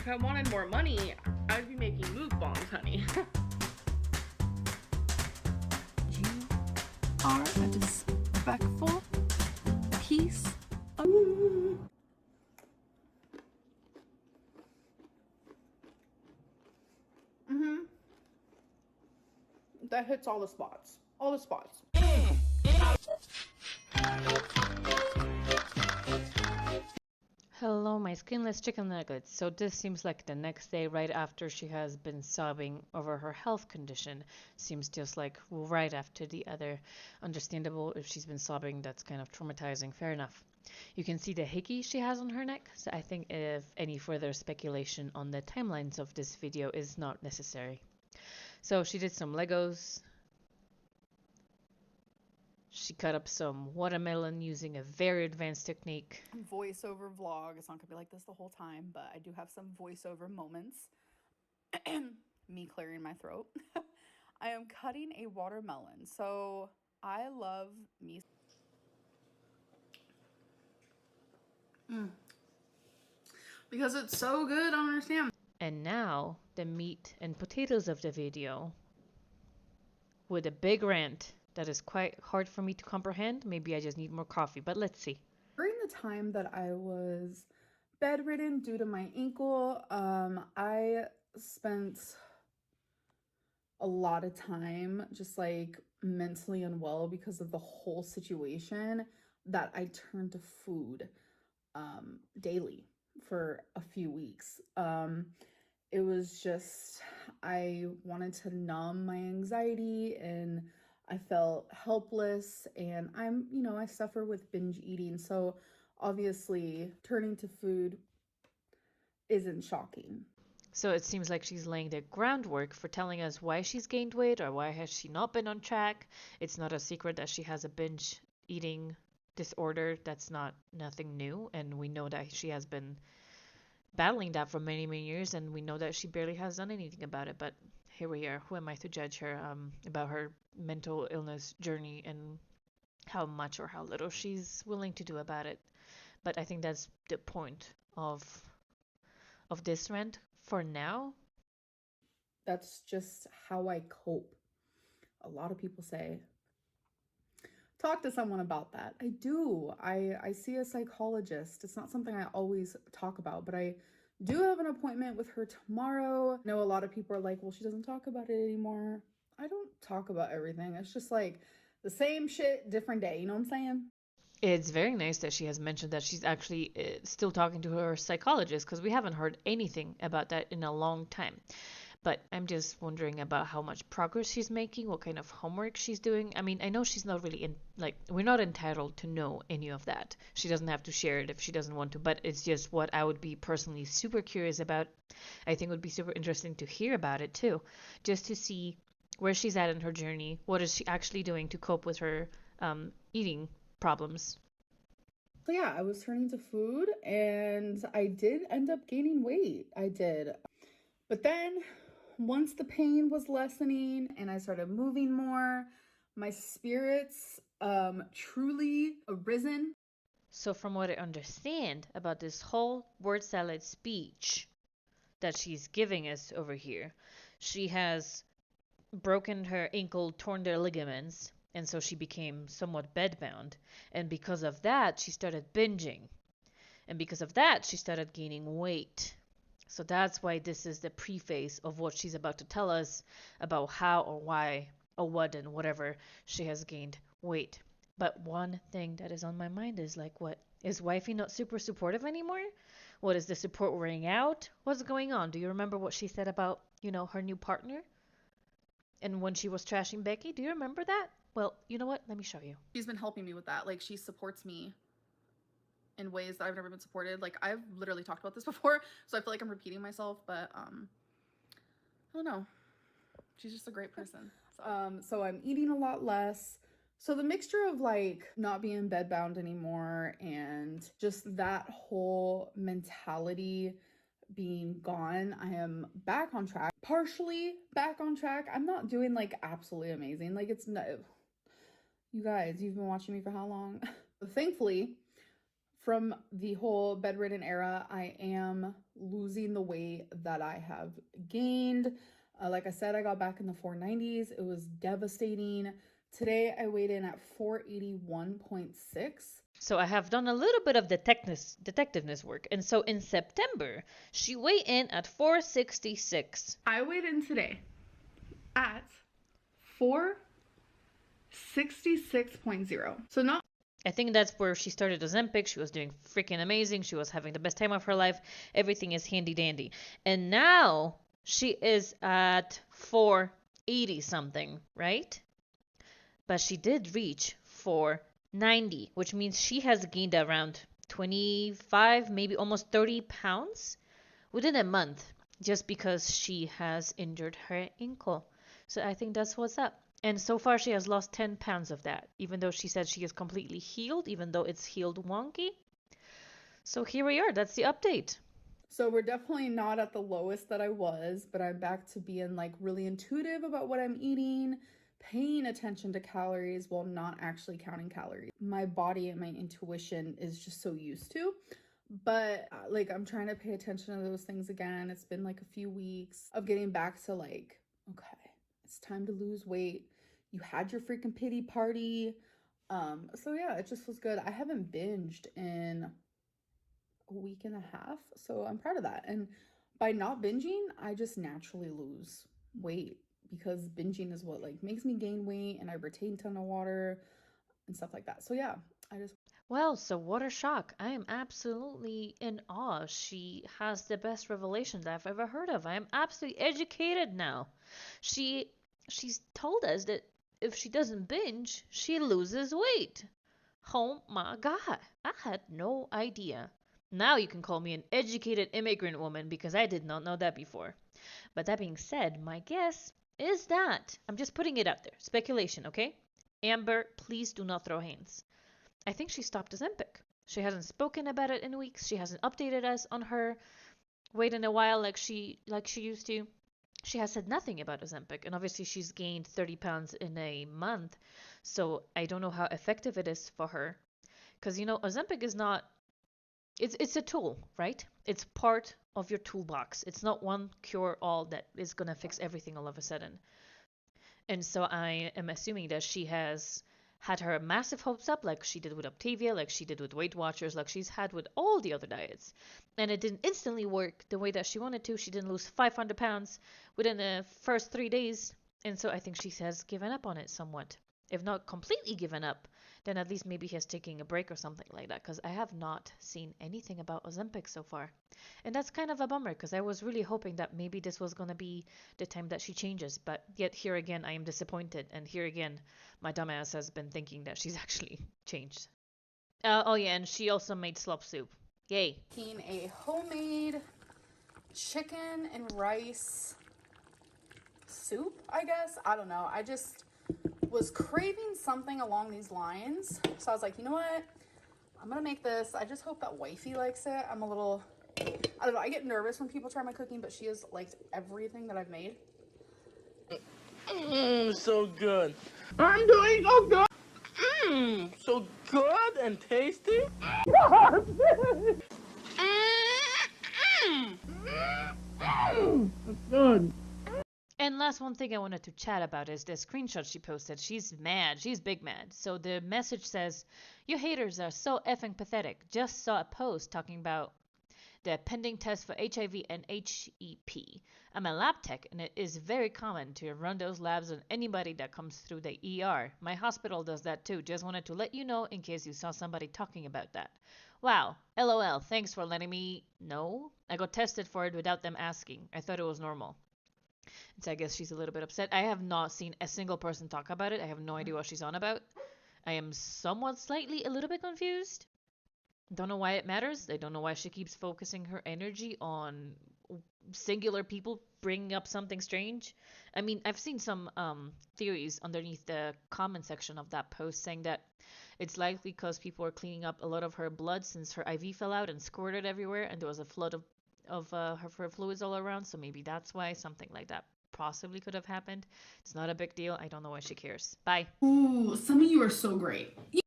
If I wanted more money, I'd be making mukbangs, honey. You are a disrespectful piece of... That hits all the spots. All the spots. Hello, my skinless chicken nuggets. So this seems like the next day right after she has been sobbing over her health condition. Seems just like right after the other. Understandable if she's been sobbing, that's kind of traumatizing. Fair enough. You can see the hickey she has on her neck, so I think if any further speculation on the timelines of this video is not necessary. So she did some Legos. She cut up some watermelon using a very advanced technique. Voiceover vlog. It's not gonna be like this the whole time, but I do have some voiceover moments. Me clearing my throat. I am cutting a watermelon. So I love me. Because it's so good, I don't understand. And now the meat and potatoes of the video with a big rant that is quite hard for me to comprehend. Maybe I just need more coffee, but let's see. During the time that I was bedridden due to my ankle, I spent a lot of time just like mentally unwell because of the whole situation, that I turned to food daily for a few weeks. It was just, I wanted to numb my anxiety and I felt helpless, and I suffer with binge eating. So obviously turning to food isn't shocking. So it seems like she's laying the groundwork for telling us why she's gained weight or why has she not been on track. It's not a secret that she has a binge eating disorder. That's nothing new, and we know that she has been battling that for many, many years, and we know that she barely has done anything about it. But here we are. Who am I to judge her about her mental illness journey and how much or how little she's willing to do about it? But I think that's the point of this rant for now. That's just how I cope. A lot of people say, talk to someone about that. I do. I see a psychologist. It's not something I always talk about, but I do have an appointment with her tomorrow. I know a lot of people are like, well, she doesn't talk about it anymore. I don't talk about everything. It's just like the same shit, different day. You know what I'm saying? It's very nice that she has mentioned that she's actually still talking to her psychologist, because we haven't heard anything about that in a long time. But I'm just wondering about how much progress she's making, what kind of homework she's doing. I mean, I know she's not really we're not entitled to know any of that. She doesn't have to share it if she doesn't want to, but it's just what I would be personally super curious about. I think it would be super interesting to hear about it too, just to see where she's at in her journey. What is she actually doing to cope with her eating problems? So yeah, I was turning to food and I did end up gaining weight. I did. But then once the pain was lessening and I started moving more, my spirits truly arisen. So from what I understand about this whole word salad speech that she's giving us over here, she has broken her ankle, torn their ligaments, and so she became somewhat bedbound. And because of that, she started binging. And because of that, she started gaining weight. So that's why this is the preface of what she's about to tell us about how or why or what and whatever she has gained weight. But one thing that is on my mind is like, what? Is wifey not super supportive anymore? What, is the support wearing out? What's going on? Do you remember what she said about, her new partner? And when she was trashing Becky, do you remember that? Well, you know what? Let me show you. She's been helping me with that. Like, she supports me in ways that I've never been supported. Like, I've literally talked about this before, so I feel like I'm repeating myself, but I don't know. She's just a great person. So I'm eating a lot less. So the mixture of like not being bedbound anymore and just that whole mentality being gone, I am back on track. Partially back on track. I'm not doing like absolutely amazing. Like, it's no. You guys, you've been watching me for how long? Thankfully, from the whole bedridden era, I am losing the weight that I have gained. Like I said, I got back in the 490s. It was devastating. Today I weighed in at 481.6. So I have done a little bit of detectiveness work. And so in September, she weighed in at 466. I weighed in today at 466.0. So not. I think that's where she started Ozempic. She was doing freaking amazing. She was having the best time of her life. Everything is handy dandy. And now she is at 480 something, right? But she did reach 490, which means she has gained around 25, maybe almost 30 pounds within a month just because she has injured her ankle. So I think that's what's up. And so far, she has lost 10 pounds of that, even though she said she is completely healed, even though it's healed wonky. So here we are. That's the update. So we're definitely not at the lowest that I was, but I'm back to being like really intuitive about what I'm eating, paying attention to calories while not actually counting calories. My body and my intuition is just so used to. But like I'm trying to pay attention to those things again. It's been like a few weeks of getting back to like, okay, it's time to lose weight. You had your freaking pity party. So yeah, it just was good. I haven't binged in a week and a half, so I'm proud of that. And by not binging, I just naturally lose weight because binging is what like makes me gain weight, and I retain a ton of water and stuff like that. So yeah, I just. Well, so what a shock. I am absolutely in awe. She has the best revelations I've ever heard of. I am absolutely educated now. She's told us that if she doesn't binge, she loses weight. Oh my God. I had no idea. Now you can call me an educated immigrant woman because I did not know that before. But that being said, my guess is that I'm just putting it out there. Speculation, okay? Amber, please do not throw hands. I think she stopped Ozempic. She hasn't spoken about it in weeks. She hasn't updated us on her weight in a while like she used to. She has said nothing about Ozempic, and obviously she's gained 30 pounds in a month. So I don't know how effective it is for her, because Ozempic is not. It's a tool, right? It's part of your toolbox. It's not one cure all that is gonna fix everything all of a sudden. And so I am assuming that she has had her massive hopes up, like she did with Optavia, like she did with Weight Watchers, like she's had with all the other diets. And it didn't instantly work the way that she wanted to. She didn't lose 500 pounds within the first 3 days. And so I think she has given up on it somewhat. If not completely given up, then at least maybe he has taken a break or something like that, because I have not seen anything about Ozempic so far. And that's kind of a bummer, because I was really hoping that maybe this was going to be the time that she changes. But yet here again, I am disappointed. And here again, my dumbass has been thinking that she's actually changed. Oh yeah, and she also made slop soup. Yay. Making a homemade chicken and rice soup, I guess. I don't know. I just was craving something along these lines. So I was like, you know what? I'm gonna make this. I just hope that wifey likes it. I'm a little, I don't know. I get nervous when people try my cooking, but she has liked everything that I've made. So good. I'm doing so good. So good and tasty. That's good. And last one thing I wanted to chat about is the screenshot she posted. She's mad. She's big mad. So the message says, "You haters are so effing pathetic. Just saw a post talking about the pending test for HIV and HEP. I'm a lab tech, and it is very common to run those labs on anybody that comes through the ER. My hospital does that too. Just wanted to let you know in case you saw somebody talking about that. Wow. LOL. Thanks for letting me know. I got tested for it without them asking. I thought it was normal." So I guess she's a little bit upset. I have not seen a single person talk about it. I have no idea what she's on about. I am somewhat slightly a little bit confused. Don't know why it matters. I don't know why she keeps focusing her energy on singular people bringing up something strange. I mean, I've seen some theories underneath the comment section of that post saying that it's likely because people are cleaning up a lot of her blood since her IV fell out and squirted everywhere, and there was a flood of her fluids all around. So maybe that's why something like that possibly could have happened. It's not a big deal. I don't know why she cares. Bye. Ooh, some of you are so great.